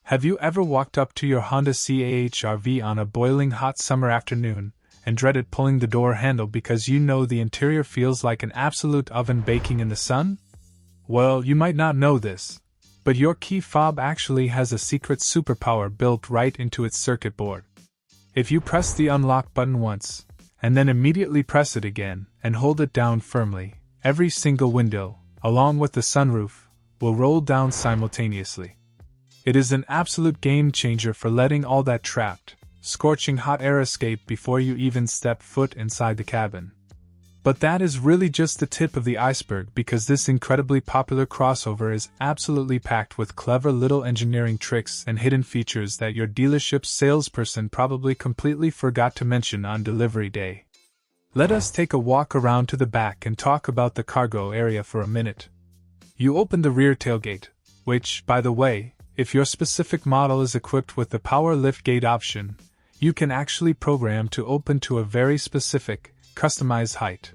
Have you ever walked up to your Honda CHR-V on a boiling hot summer afternoon and dreaded pulling the door handle because you know the interior feels like an absolute oven baking in the sun? Well, you might not know this, but your key fob actually has a secret superpower built right into its circuit board. If you press the unlock button once, and then immediately press it again and hold it down firmly, every single window, along with the sunroof, will roll down simultaneously. It is an absolute game changer for letting all that trapped, scorching hot air escape before you even step foot inside the cabin. But that is really just the tip of the iceberg, because this incredibly popular crossover is absolutely packed with clever little engineering tricks and hidden features that your dealership's salesperson probably completely forgot to mention on delivery day. Let us take a walk around to the back and talk about the cargo area for a minute. You open the rear tailgate, which, by the way, if your specific model is equipped with the power liftgate option, you can actually program to open to a very specific, customized height.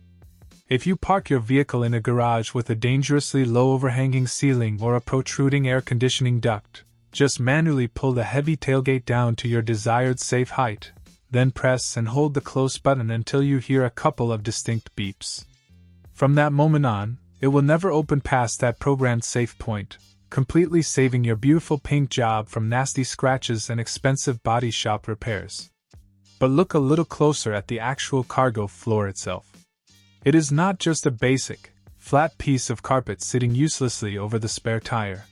If you park your vehicle in a garage with a dangerously low overhanging ceiling or a protruding air conditioning duct, just manually pull the heavy tailgate down to your desired safe height, then press and hold the close button until you hear a couple of distinct beeps. From that moment on, it will never open past that programmed safe point, completely saving your beautiful paint job from nasty scratches and expensive body shop repairs. But look a little closer at the actual cargo floor itself. It is not just a basic, flat piece of carpet sitting uselessly over the spare tire.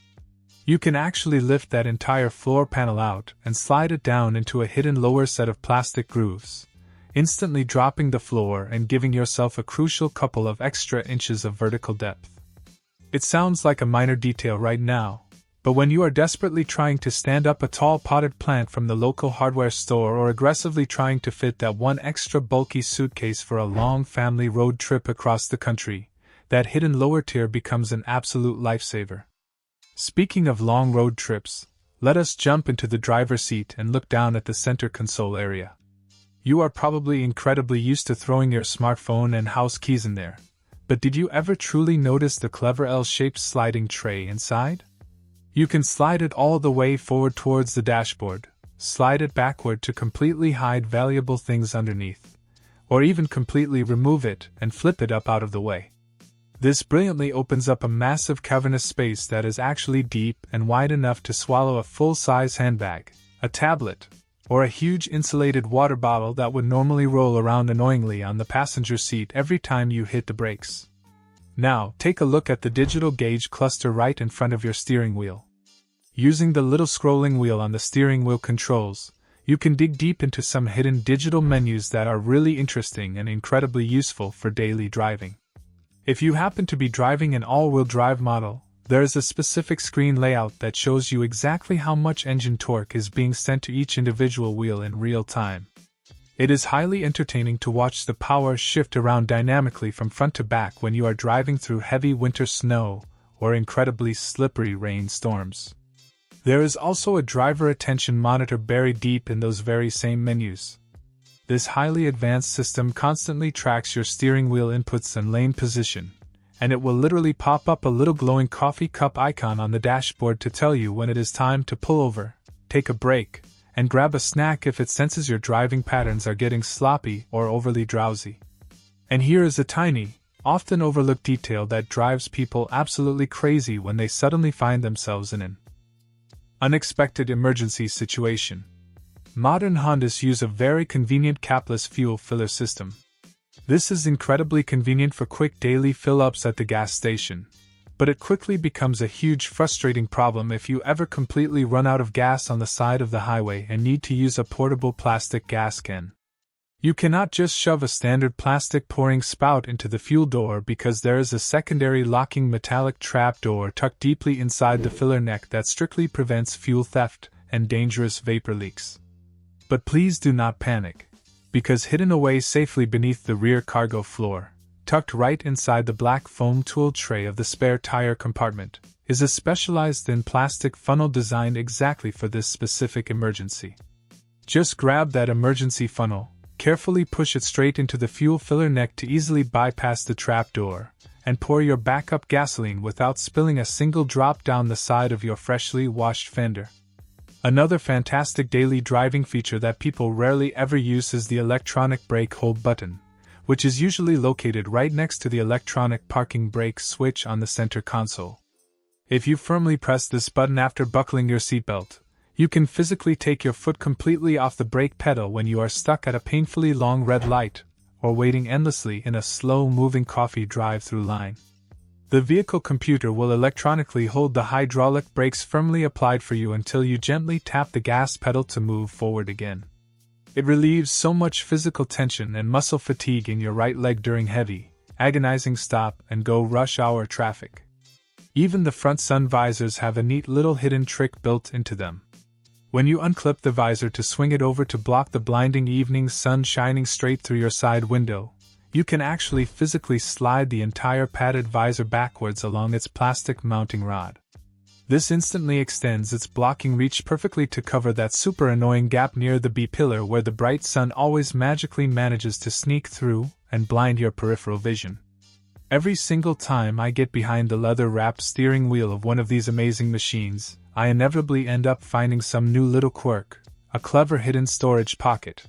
You can actually lift that entire floor panel out and slide it down into a hidden lower set of plastic grooves, instantly dropping the floor and giving yourself a crucial couple of extra inches of vertical depth. It sounds like a minor detail right now, but when you are desperately trying to stand up a tall potted plant from the local hardware store or aggressively trying to fit that one extra bulky suitcase for a long family road trip across the country, that hidden lower tier becomes an absolute lifesaver. Speaking of long road trips, let us jump into the driver's seat and look down at the center console area. You are probably incredibly used to throwing your smartphone and house keys in there. But did you ever truly notice the clever L-shaped sliding tray inside? You can slide it all the way forward towards the dashboard, slide it backward to completely hide valuable things underneath, or even completely remove it and flip it up out of the way. This brilliantly opens up a massive cavernous space that is actually deep and wide enough to swallow a full-size handbag, a tablet, or a huge insulated water bottle that would normally roll around annoyingly on the passenger seat every time you hit the brakes. Now, take a look at the digital gauge cluster right in front of your steering wheel. Using the little scrolling wheel on the steering wheel controls, you can dig deep into some hidden digital menus that are really interesting and incredibly useful for daily driving. If you happen to be driving an all-wheel drive model, there is a specific screen layout that shows you exactly how much engine torque is being sent to each individual wheel in real time. It is highly entertaining to watch the power shift around dynamically from front to back when you are driving through heavy winter snow or incredibly slippery rainstorms. There is also a driver attention monitor buried deep in those very same menus. This highly advanced system constantly tracks your steering wheel inputs and lane position, and it will literally pop up a little glowing coffee cup icon on the dashboard to tell you when it is time to pull over, take a break, and grab a snack if it senses your driving patterns are getting sloppy or overly drowsy. And here is a tiny, often overlooked detail that drives people absolutely crazy when they suddenly find themselves in an unexpected emergency situation. Modern Hondas use a very convenient capless fuel filler system. This is incredibly convenient for quick daily fill-ups at the gas station, but it quickly becomes a huge frustrating problem if you ever completely run out of gas on the side of the highway and need to use a portable plastic gas can. You cannot just shove a standard plastic pouring spout into the fuel door because there is a secondary locking metallic trap door tucked deeply inside the filler neck that strictly prevents fuel theft and dangerous vapor leaks. But please do not panic, because hidden away safely beneath the rear cargo floor, tucked right inside the black foam tool tray of the spare tire compartment, is a specialized thin plastic funnel designed exactly for this specific emergency. Just grab that emergency funnel, carefully push it straight into the fuel filler neck to easily bypass the trap door, and pour your backup gasoline without spilling a single drop down the side of your freshly washed fender. Another fantastic daily driving feature that people rarely ever use is the electronic brake hold button, which is usually located right next to the electronic parking brake switch on the center console. If you firmly press this button after buckling your seatbelt, you can physically take your foot completely off the brake pedal when you are stuck at a painfully long red light or waiting endlessly in a slow-moving coffee drive-through line. The vehicle computer will electronically hold the hydraulic brakes firmly applied for you until you gently tap the gas pedal to move forward again. It relieves so much physical tension and muscle fatigue in your right leg during heavy, agonizing stop-and-go rush hour traffic. Even the front sun visors have a neat little hidden trick built into them. When you unclip the visor to swing it over to block the blinding evening sun shining straight through your side window, you can actually physically slide the entire padded visor backwards along its plastic mounting rod. This instantly extends its blocking reach perfectly to cover that super annoying gap near the B-pillar where the bright sun always magically manages to sneak through and blind your peripheral vision. Every single time I get behind the leather-wrapped steering wheel of one of these amazing machines, I inevitably end up finding some new little quirk, a clever hidden storage pocket,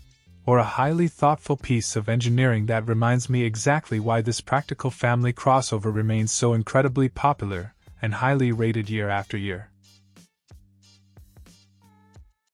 or a highly thoughtful piece of engineering that reminds me exactly why this practical family crossover remains so incredibly popular and highly rated year after year.